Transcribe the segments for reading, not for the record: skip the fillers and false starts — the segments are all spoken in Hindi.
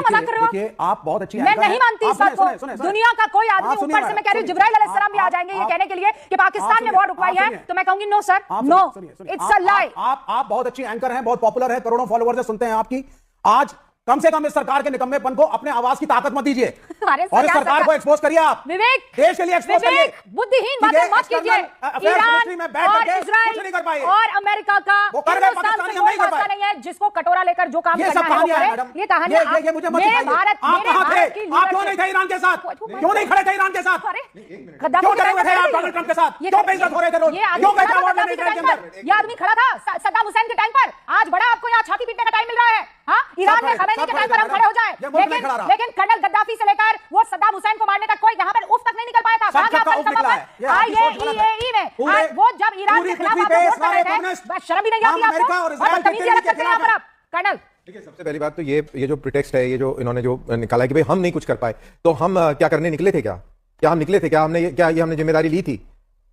मजाक कर रहे हो? देखिए आप बहुत अच्छी मैं नहीं मानती इस बात को। दुनिया का कोई आदमी, ऊपर से मैं कह रही हूं जिब्राइल अलैहिस्सलाम भी आ जाएंगे ये कहने के लिए कि पाकिस्तान ने वॉर रुकवाई है, तो मैं कहूंगी no sir, no, it's a lie. आप बहुत अच्छी एंकर हैं, बहुत पॉपुलर है, करोड़ों फॉलोअर्स है, सुनते हैं आपकी। आज कम से कम इस सरकार के निकम्मेपन को अपने आवाज की ताकत मत दीजिए और इस सरकार को एक्सपोज करिए। आप विवेक, देश के लिए एक्सपोज करिए, बुद्धिहीन बातें मत कीजिए। ईरान और इजराइल और अमेरिका का हिंदुस्तान से कोई वास्ता नहीं है। जिसको कटोरा लेकर जो काम करना है वो करे। ये कहानी भारत, आप क्यों नहीं थे ईरान के साथ? क्यों नहीं खड़े थे ईरान के साथ? क्यों खड़े हुए थे आप डोनाल्ड ट्रंप के साथ? क्यों बेइज्जत हो रहे थे रोज? क्यों गए थे अवार्ड लेने के अंदर? ये आदमी खड़ा था सद्दाम हुसैन के टाइम पर। आज बड़ा आपको यहाँ छाती पीटने का टाइम मिल रहा है। हाँ, ईरान में खमेनी के टाइम पर हम खड़े हो जाए, लेकिन कर्नल गद्दाफी से लेकर वो सद्दाम हुसैन को मारने तक कोई यहाँ पर उफ तक नहीं निकल पाया था। IAEA में वो जब ईरान के खिलाफ आप वोट कर रहे थे, शर्म भी नहीं आती आपको? और बदतमीजी अलग करते हैं यहाँ पर आप कर्नल। देखिए, सबसे पहली बात तो ये जो प्रिटेक्स्ट है, ये जो इन्होंने जो निकाला है कि भाई हम नहीं कुछ कर पाए, तो हम क्या करने निकले थे? क्या हम निकले थे? क्या हमने जिम्मेदारी ली थी?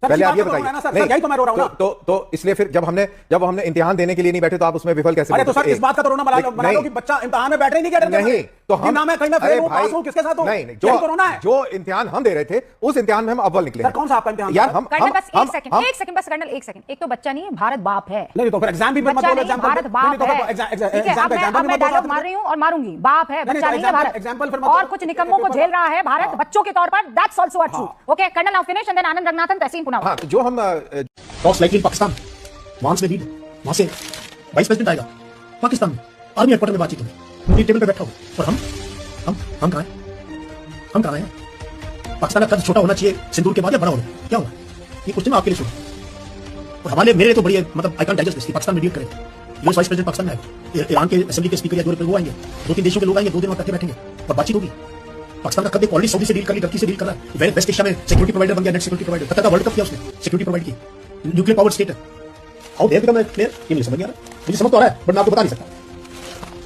पहले आप ये बताइए। तो इसलिए फिर जब हमने इम्तिहान देने के लिए नहीं बैठे तो आप उसमें विफल कैसे? अरे तो सर इस बात का तो रोना बना लो कि बच्चा इम्तिहान में बैठ नहीं गया। नहीं तो हम मैं कहीं मैं फेल हूं, पास हूं, किसके साथ हूं? नहीं, जो इम्तिहान हम दे रहे थे उस इम्तिहान में हम अव्वल निकले। सर कौन सा आपका इम्तिहान? यार हम बस एक सेकंड बस कर्नल, एक सेकंड। एक तो बच्चा नहीं है, भारत बाप है। नहीं तो फिर एग्जाम भी मत बोलो, एग्जाम भारत बाप है। मैं डायलॉग मार रही हूं और मारूंगी। बाप है, बच्चा नहीं है भारत। और कुछ निकम्मों को झेल रहा है भारत बच्चों के तौर पर। That's also true. Okay colonel, now finish and then Anand Ranganathan, Tehseen Poonawalla. हां, जो हम टॉक्स लाइकली इन पाकिस्तान, वहां से लीड, वहां से वाइस प्रेसिडेंट आएगा पाकिस्तान में, आर्मी हेडक्वार्टर में बातचीत होगी, उनकी टेबल पे बैठा हो। और हम कहां हैं? हम कहां हैं? पाकिस्तान का कद छोटा होना चाहिए सिंदूर के बाद या बड़ा होना? क्या होगा ये क्वेश्चन मैं आपके लिए छोड़ू। और हमारे मेरे तो बड़ी मतलब I can digest this, Pakistan में डील करें। यूएस वाइस प्रेसिडेंट पाकिस्तान में आएगा, ईरान के असेंबली के स्पीकर या वो आएंगे, 2-3 देशों के लोग आएंगे, 2 दिन वहां इकट्ठे बैठेंगे और बातचीत होगी। पाकिस्तान का कद ऑलरेडी सऊदी से डील कर ली, टर्की से डील कर रहा है, वेस्ट एशिया में सिक्योरिटी प्रोवाइडर बन गया, नेट सिक्योरिटी प्रोवाइडर। कतर का वर्ल्ड कप किया उसने, सिक्योरिटी प्रोवाइड की, न्यूक्लियर पावर स्टेट है। How they become a player, ये मुझे समझ नहीं आ रहा। मुझे समझ तो आ रहा है बट मैं आपको बता नहीं सकता।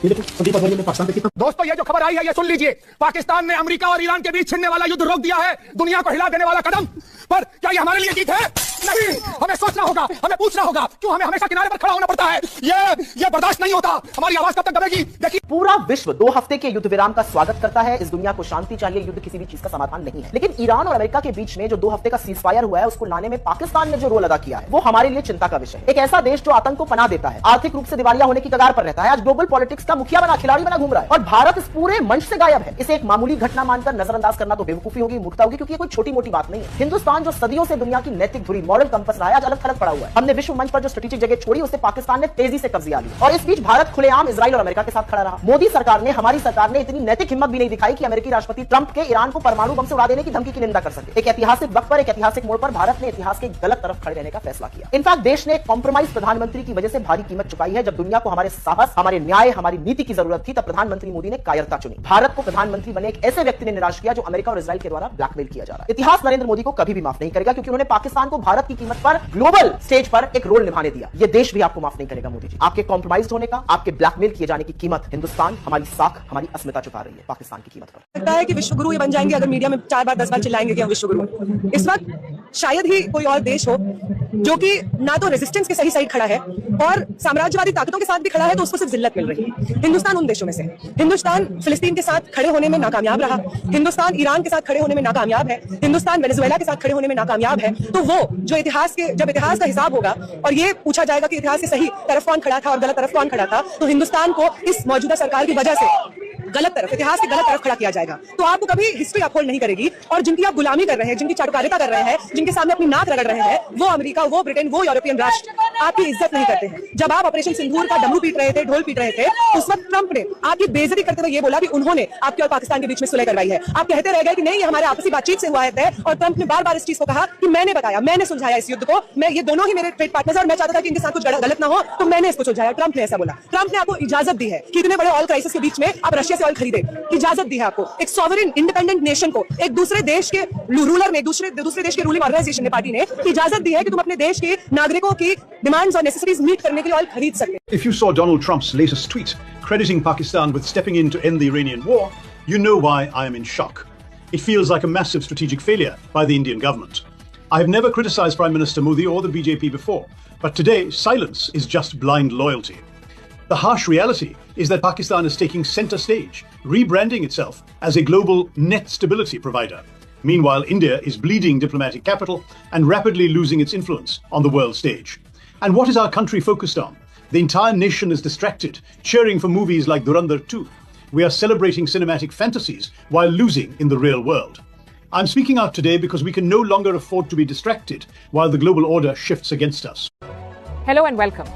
ये देखो संदीप अध्वर्य ने पाकिस्तान पे कितना। दोस्तों ये जो खबर आई है ये सुन लीजिए। पाकिस्तान ने अमेरिका और ईरान के बीच छिड़ने वाला युद्ध रोक दिया है, दुनिया को हिला देने वाला कदम। पर क्या ये हमारे लिए जीत है? नहीं, हमें सोचना होगा, हमें पूछना होगा क्यों हमें हमेशा किनारे पर खड़ा होना पड़ता है। ये बर्दाश्त नहीं होता। हमारी आवाज कब तक दबेगी? देखिए, पूरा विश्व 2 हफ्ते के युद्ध विराम का स्वागत करता है। इस दुनिया को शांति चाहिए, युद्ध किसी भी चीज का समाधान नहीं है। लेकिन ईरान और अमेरिका के बीच में जो 2 हफ्ते का सीजफायर हुआ है, उसको लाने में पाकिस्तान ने जो रोल अदा किया है वो हमारे लिए चिंता का विषय है। एक ऐसा देश जो आतंक को पनाह देता है, आर्थिक रूप से दिवालिया होने की कगार पर रहता है, आज ग्लोबल पॉलिटिक्स का मुखिया बना, खिलाड़ी बना घूम रहा है और भारत इस पूरे मंच से गायब है। इसे एक मामूली घटना मानकर नजरअंदाज करना तो बेवकूफी होगी, मूर्खता होगी, क्योंकि ये कोई छोटी मोटी बात नहीं है। हिंदुस्तान जो सदियों से दुनिया की नैतिक धुरी, मॉरल कंपस रहा है, आज अलग थलग पड़ा हुआ है। हमने विश्व मंच पर जो स्ट्रेटेजिक जगह छोड़ी उसे पाकिस्तान ने तेजी से कब्जा लिया और इस बीच भारत खुलेआम इजराइल और अमेरिका के साथ खड़ा रहा। मोदी सरकार ने, हमारी सरकार ने इतनी नैतिक हिम्मत भी नहीं दिखाई कि अमेरिकी राष्ट्रपति ट्रंप के ईरान को परमाणु बम से उड़ा देने की धमकी की निंदा कर सके। एक ऐतिहासिक वक्त पर, एक ऐतिहासिक मोड़ पर भारत ने इतिहास के गलत तरफ खड़े रहने का फैसला किया। इनफैक्ट देश ने एक कॉम्प्रोमाइज प्रधानमंत्री की वजह से भारी कीमत चुकाई है। जब दुनिया को हमारे साहस, हमारे न्याय, हमारी नीति की जरूरत थी, तब प्रधानमंत्री मोदी ने कायरता चुनी। भारत को प्रधानमंत्री बने एक ऐसे व्यक्ति ने निराश किया जो अमेरिका और इजराइल के द्वारा ब्लैकमेल किया जा रहा है। इतिहास नरेंद्र मोदी को कभी भी माफ नहीं करेगा, क्योंकि उन्होंने पाकिस्तान को भारत की कीमत पर ग्लोबल स्टेज पर एक रोल निभाने दिया। ये देश भी आपको माफ नहीं करेगा मोदी जी। आपके कॉम्प्रोमाइज होने का, आपके ब्लैकमेल किए जाने की कीमत हिंदुस्तान, हमारी साख, हमारी अस्मिता चुका रही है पाकिस्तान की कीमत पर। लगता है कि विश्व गुरु ये बन जाएंगे अगर मीडिया में 4 बार 10 बार चिल्लाएंगे कि हम विश्व गुरु। इस वक्त शायद ही कोई और देश हो जो कि ना तो रेजिस्टेंस के सही साइड खड़ा है और साम्राज्यवादी ताकतों के साथ भी खड़ा है, तो उसको सिर्फ जिल्लत मिल रही है। हिंदुस्तान उन देशों में से है। हिंदुस्तान फिलिस्तीन के साथ खड़े होने में नाकामयाब रहा, हिंदुस्तान ईरान के साथ खड़े होने में नाकामयाब है, हिंदुस्तान वेनेजुएला के साथ खड़े होने में नाकामयाब है। तो वो जो जब इतिहास का हिसाब होगा और ये पूछा जाएगा कि इतिहास के सही तरफ कौन खड़ा था और गलत तरफ कौन खड़ा था, तो हिंदुस्तान को इस मौजूदा सरकार की वजह से गलत तरफ, इतिहास की गलत तरफ खड़ा किया जाएगा। तो आपको कभी हिस्ट्री अपहोल्ड नहीं करेगी और जिनकी आप गुलामी कर रहे हैं, जिनकी चाटुकारिता कर रहे हैं, जिनके सामने अपनी नाक रगड़ रहे हैं, वो अमेरिका, वो ब्रिटेन, वो यूरोपियन राष्ट्र आपकी इज्जत नहीं करते हैं। जब आप ऑपरेशन सिंदूर का डमरू पीट रहे थे, ढोल पीट रहे थे, उस वक्त ट्रंप ने आपकी बेइज्जती करते हुए ये बोला कि उन्होंने आपके और पाकिस्तान के बीच में सुलह करवाई है। आप कहते रह गए कि नहीं, ये हमारे आपसी बातचीत से हुआ है और ट्रंप ने बार बार इस चीज को कहा कि मैंने बताया, मैंने सुलझाया इस युद्ध को, मैं, ये दोनों ही मेरे ट्रेड पार्टनर्स और मैं चाहता था कि इनके साथ कुछ गलत ना हो, तो मैंने इसको सुलझाया। ट्रंप ने ऐसा बोला। ट्रंप ने आपको इजाजत दी है कि इतने बड़े ऑयल क्राइसिस के बीच में आप रशिया से ऑयल खरीदे, इजाजत दी है आपको। एक सॉवरेन इंडिपेंडेंट नेशन को, एक दूसरे देश के रूलर ने, दूसरे देश के रूलिंग ऑर्गेनाइजेशन ने, पार्टी ने इजाजत दी है कि तुम अपने देश के नागरिकों की डिमांड्स और नेसेसिटीज मीट करने के लिए ऑयल खरीद सकते हैं। If you saw Donald Trump's latest tweet crediting Pakistan with stepping in to end the Iranian war, you know why I am in shock. It feels like a massive strategic failure by the Indian government. I have never criticized Prime Minister Modi or the BJP before, but today silence is just blind loyalty. The harsh reality is that Pakistan is taking center stage, rebranding itself as a global net stability provider. Meanwhile, India is bleeding diplomatic capital and rapidly losing its influence on the world stage. And what is our country focused on? The entire nation is distracted, cheering for movies like Dhurandhar 2. We are celebrating cinematic fantasies while losing in the real world. I'm speaking out today because we can no longer afford to be distracted while the global order shifts against us. Hello and welcome.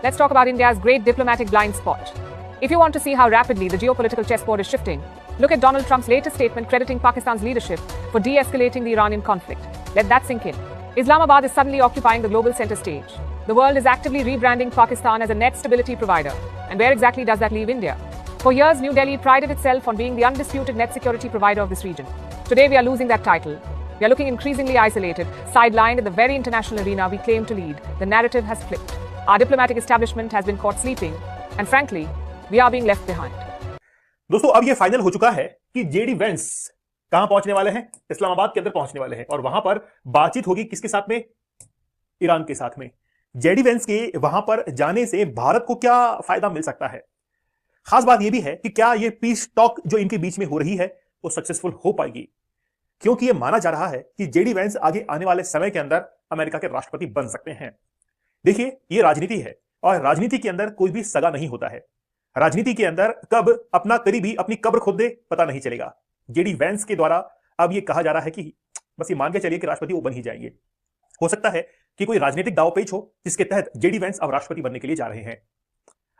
Let's talk about India's great diplomatic blind spot. If you want to see how rapidly the geopolitical chessboard is shifting, look at Donald Trump's latest statement crediting Pakistan's leadership for de-escalating the Iranian conflict. Let that sink in. Islamabad is suddenly occupying the global center stage. The world is actively rebranding Pakistan as a net stability provider. And where exactly does that leave India? For years, New Delhi prided itself on being the undisputed net security provider of this region. Today, we are losing that title. We are looking increasingly isolated, sidelined in the very international arena we claim to lead. The narrative has flipped. Our diplomatic establishment has been caught sleeping, and frankly, we are being left behind. दोस्तों, अब यह फाइनल हो चुका है कि जेडी वेंस कहां पहुंचने वाले हैं? इस्लामाबाद के अंदर पहुंचने वाले हैं और वहां पर बातचीत होगी किसके साथ में? ईरान के साथ में। जेडी वेंस के वहां पर जाने से भारत को क्या फायदा मिल सकता है? खास बात यह भी है कि क्या यह पीस टॉक जो इनके बीच में हो रही है वो सक्सेसफुल हो पाएगी, क्योंकि यह माना जा रहा है कि जेडी वेंस आगे आने वाले समय के अंदर अमेरिका के राष्ट्रपति बन सकते हैं। देखिए, यह राजनीति है और राजनीति के अंदर कोई भी सगा नहीं होता है। राजनीति के अंदर कब अपना करीबी अपनी कब्र खोद दे पता नहीं चलेगा। जेडी वेंस के द्वारा अब यह कहा जा रहा है कि बस ये मान के चलिए कि राष्ट्रपति वो बन ही जाएंगे। हो सकता है कि कोई राजनीतिक दाव पेच हो जिसके तहत जेडी वेंस अब राष्ट्रपति बनने के लिए जा रहे हैं।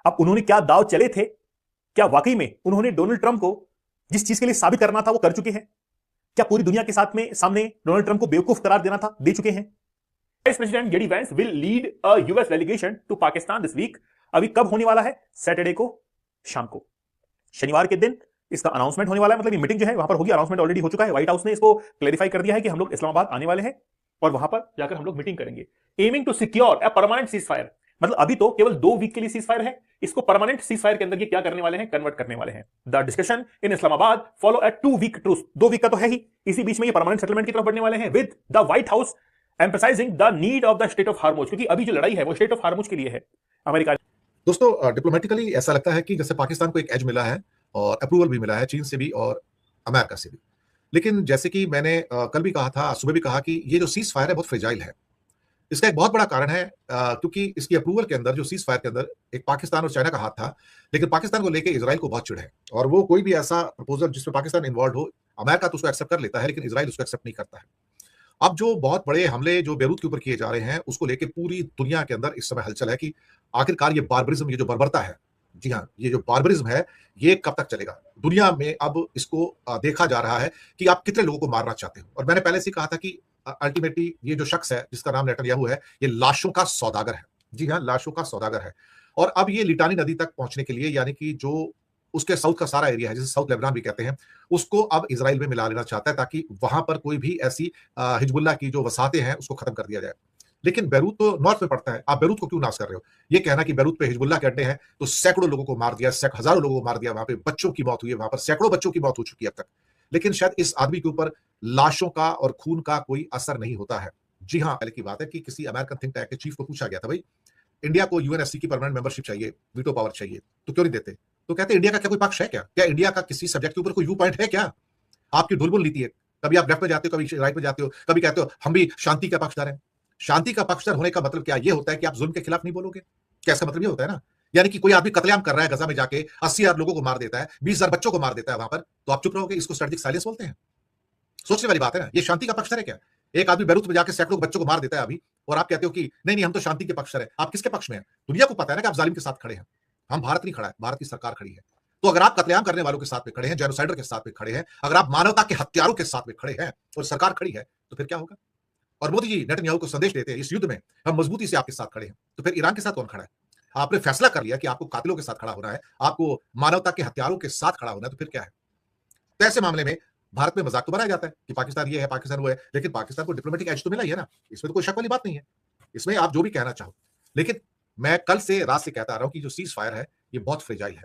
अब उन्होंने क्या दाव चले थे? क्या वाकई में उन्होंने डोनाल्ड ट्रंप को जिस चीज के लिए साबित करना था वो कर चुके हैं? क्या पूरी दुनिया के साथ में सामने डोनाल्ड ट्रंप को बेवकूफ करार देना था, दे चुके हैं? Vice President JD Vance will lead a US delegation to Pakistan this week. अभी कब होने वाला है? सैटरडे को शाम को, शनिवार के दिन इसका अनाउंसमेंट होने वाला है। मतलब ये मीटिंग जो है वहां पर होगी। अनाउंसमेंट ऑलरेडी हो चुका है। व्हाइट हाउस ने इसको क्लैरिफाई कर दिया है कि हम लोग इस्लामाबाद आने वाले हैं और वहां पर जाकर हम लोग मीटिंग करेंगे। Aiming to secure a permanent ceasefire. मतलब अभी तो केवल 2 वीक के लिए सीज फायर है, इसको परमानेंट सीज फायर के अंदर ये क्या करने वाले हैं? कन्वर्ट करने वाले हैं। The discussion in Islamabad follow a 2 week truce. 2 week का तो है ही, इसी बीच में ये परमानेंट सेटलमेंट की तरफ बढ़ने वाले हैं with the white house emphasizing the need of the state of Hormuz, क्योंकि अभी जो लड़ाई है वो स्टेट ऑफ हार्मोज के लिए है अमेरिका। दोस्तों, डिप्लोमेटिकली ऐसा लगता है कि जैसे पाकिस्तान को एक एज मिला है और अप्रूवल भी मिला है चीन से भी और अमेरिका से भी। लेकिन जैसे कि मैंने कल भी कहा था, सुबह भी कहा कि ये जो सीज फायर है बहुत फ्रेजाइल है। इसका एक बहुत बड़ा कारण है क्योंकि इसकी अप्रूवल के अंदर, जो सीज फायर के अंदर एक पाकिस्तान और चाइना का हाथ था, लेकिन पाकिस्तान को लेकर इजराइल को बहुत चिढ़ है और वो कोई भी ऐसा प्रपोजल जिसमें पाकिस्तान इन्वॉल्व हो, अमेरिका तो उसको एक्सेप्ट कर लेता है लेकिन इजराइल उसको एक्सेप्ट नहीं करता है। अब जो बहुत बड़े हमले जो बेरूत के ऊपर किए जा रहे हैं उसको लेके पूरी दुनिया के अंदर इस समय हलचल है कि आखिरकार ये बार्बरिज्म, ये जो बर्बरता है, जी हाँ, ये जो बार्बरिज्म है ये कब तक चलेगा? दुनिया में अब इसको देखा जा रहा है कि आप कितने लोगों को मारना चाहते हो। और मैंने पहले से कहा था कि अल्टीमेटली ये जो शख्स है जिसका नाम नेतन्याहू है, ये लाशों का सौदागर है। जी हाँ, लाशों का सौदागर है। और अब ये लिटानी नदी तक पहुंचने के लिए, यानी कि जो उसके साउथ का सारा एरिया है जिसे साउथ लेबनान भी कहते हैं, उसको अब इजराइल में मिला लेना चाहता है ताकि वहां पर कोई भी ऐसी हिजबुल्लाह की जो वसाहतें हैं उसको खत्म कर दिया जाए। लेकिन बैरूत तो नॉर्थ में पड़ता है, आप बैरूत को क्यों नाश कर रहे हो? ये कहना कि बैरूत पे हिजबुल्लाह के अड्डे हैं तो सैकड़ों लोगों को मार दिया, हजारों लोगों को मार दिया, वहां पे बच्चों की मौत हुई है, वहां पर सैकड़ों बच्चों की मौत हो चुकी है अब तक। लेकिन शायद इस आदमी के ऊपर लाशों का और खून का कोई असर नहीं होता है। जी हाँ, पहले की बात है कि किसी अमेरिकन थिंक टैंक के चीफ को पूछा गया था, भाई इंडिया को यूएनएससी की परमानेंट मेंबरशिप चाहिए, वीटो पावर चाहिए, तो क्यों नहीं देते? तो कहते इंडिया का क्या कोई पक्ष है क्या? क्या इंडिया का किसी सब्जेक्ट के ऊपर कोई व्यू पॉइंट है क्या? आपकी ढुलमुल नीति है, कभी आप लेफ्ट में जाते हो, कभी राइट में जाते हो, कभी कहते हो हम भी शांति का पक्षधर हैं। शांति का पक्षधर होने का मतलब क्या ये होता है कि आप जुल्म के खिलाफ नहीं बोलोगे? क्या इसका मतलब ये होता है ना? यानी कि कोई आदमी कत्लेआम कर रहा है गजा में जाके, 80,000 लोगों को मार देता है, 20,000 बच्चों को मार देता है वहां पर, तो आप चुप रहोगे? इसको स्ट्रेटेजिक साइलेंस बोलते हैं। सोचने वाली बात है ना, ये शांति का पक्षधर है क्या? एक आदमी बैरूत में जाके सैकड़ों बच्चों को मार देता है अभी, और आप कहते हो कि नहीं नहीं हम तो शांति के पक्षधर हैं। आप किसके पक्ष में हैं? दुनिया को पता है ना कि आप जालिम के साथ खड़े हैं। हम भारत नहीं खड़ा है, भारत की सरकार खड़ी है। तो अगर आप कत्लेआम करने वालों के साथ में खड़े हैं, जेनोसाइडर के साथ में खड़े हैं, अगर आप मानवता के हत्यारों के साथ में खड़े हैं और सरकार खड़ी है, तो फिर क्या होगा? और मोदी जी नेतन्याहू को संदेश देते हैं इस युद्ध में हम मजबूती से आपके साथ खड़े हैं, तो फिर ईरान के साथ कौन खड़ा है? आपने फैसला कर लिया कि आपको कातिलों के साथ खड़ा होना है, आपको मानवता के हत्यारों के साथ खड़ा होना है, तो फिर क्या है? तो ऐसे मामले में भारत में मजाक तो बनाया जाता है कि पाकिस्तान ये है, पाकिस्तान वो है, लेकिन पाकिस्तान को डिप्लोमेटिक एज तो मिला ही है ना, इसमें तो कोई शक वाली बात नहीं है। इसमें आप जो भी कहना चाहो, लेकिन मैं कल से रात से कहता आ रहा हूं कि जो सीज फायर है ये बहुत फ्रेजाइल है।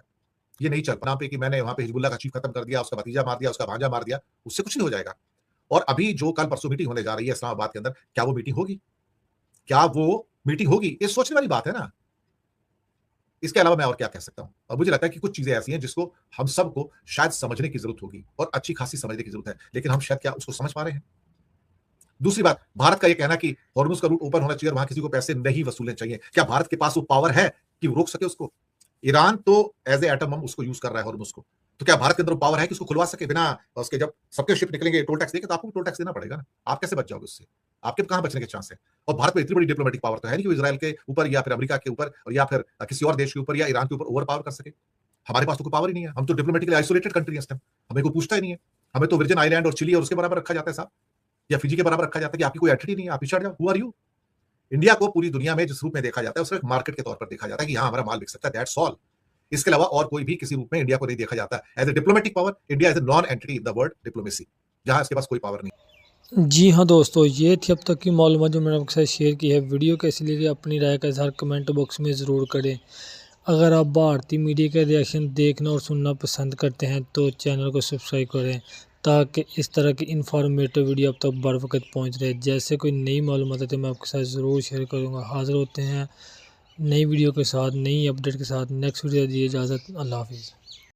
ये नहीं चल पाना पे कि मैंने वहां पे हिजबुल्लाह का चीफ खत्म कर दिया, उसका भतीजा मार दिया, उसका भांजा मार दिया, उससे कुछ नहीं हो जाएगा। और अभी जो कल परसों मीटिंग होने जा रही है इस्लामाबाद के अंदर, क्या वो मीटिंग होगी? क्या वो मीटिंग होगी? ये सोचने वाली बात है ना। इसके अलावा मैं और क्या कह सकता हूं। और मुझे लगता है कि कुछ चीजें ऐसी हैं जिसको हम सबको शायद समझने की जरूरत होगी और अच्छी खासी समझने की जरूरत है, लेकिन हम शायद क्या उसको समझ पा रहे हैं। दूसरी बात, भारत का यह कहना कि हॉर्मुज का रूट ओपन होना चाहिए और वहां किसी को पैसे नहीं वसूलने चाहिए, क्या भारत के पास वो पावर है कि वो रोक सके उसको? ईरान तो एज ए एटम बम उसको यूज कर रहा है हॉर्मुज को, तो क्या भारत के अंदर पावर है कि उसको खुलवा सके बिना उसके? जब सबके शिप निकलेंगे टोल टैक्स देके, तो आपको टोल टैक्स देना पड़ेगा ना, आप कैसे बच जाओगे उससे? आपके कहां बचने के चांस है? और भारत में इतनी बड़ी डिप्लोमेटिक पावर तो है नहीं कि इजराइल के ऊपर या फिर अमेरिका के ऊपर या फिर किसी और देश के ऊपर या ईरान के ऊपर ओवर पावर कर सके। हमारे पास तो कोई पावर ही नहीं है, हम तो डिप्लोमेटिकली आइसोलेटेड कंट्री है इस टाइम, हमें कोई पूछता ही नहीं है। हमें तो वर्जिन आइलैंड और चिली और उसके बराबर रखा जाता है साहब, या फिजी के बराबर रखा जाता है कि आपकी कोई एंटिटी नहीं है, आप पिछड़ जाओ। Who are you? इंडिया को पूरी दुनिया में जिस रूप में देखा जाता है, सिर्फ मार्केट के तौर पर देखा जाता है कि यहाँ हमारा माल बिक सकता है, दैट्स ऑल। इसके अलावा और कोई भी किसी रूप में इंडिया को नहीं देखा जाता as a diplomatic power. India is a non entity in the world diplomacy, जहां इसके पास कोई पावर नहीं। जी हाँ दोस्तों, ये थी अब तक की मालूमात जो मैंने आपके साथ शेयर की है। वीडियो कैसी लगी अपनी राय का इज़हार कमेंट बॉक्स में ज़रूर करें। अगर आप भारतीय मीडिया का रिएक्शन देखना और सुनना पसंद करते हैं तो चैनल को सब्सक्राइब करें, ताकि इस तरह की इन्फॉर्मेटिव वीडियो अब तक बर वक्त पहुँच रहे। जैसे कोई नई मालूमात है तो मैं आपके साथ ज़रूर शेयर करूँगा। हाज़िर होते हैं नई वीडियो के साथ, नई अपडेट के साथ। नेक्स्ट वीडियो दीजिए इजाज़त। अल्लाह हाफिज़।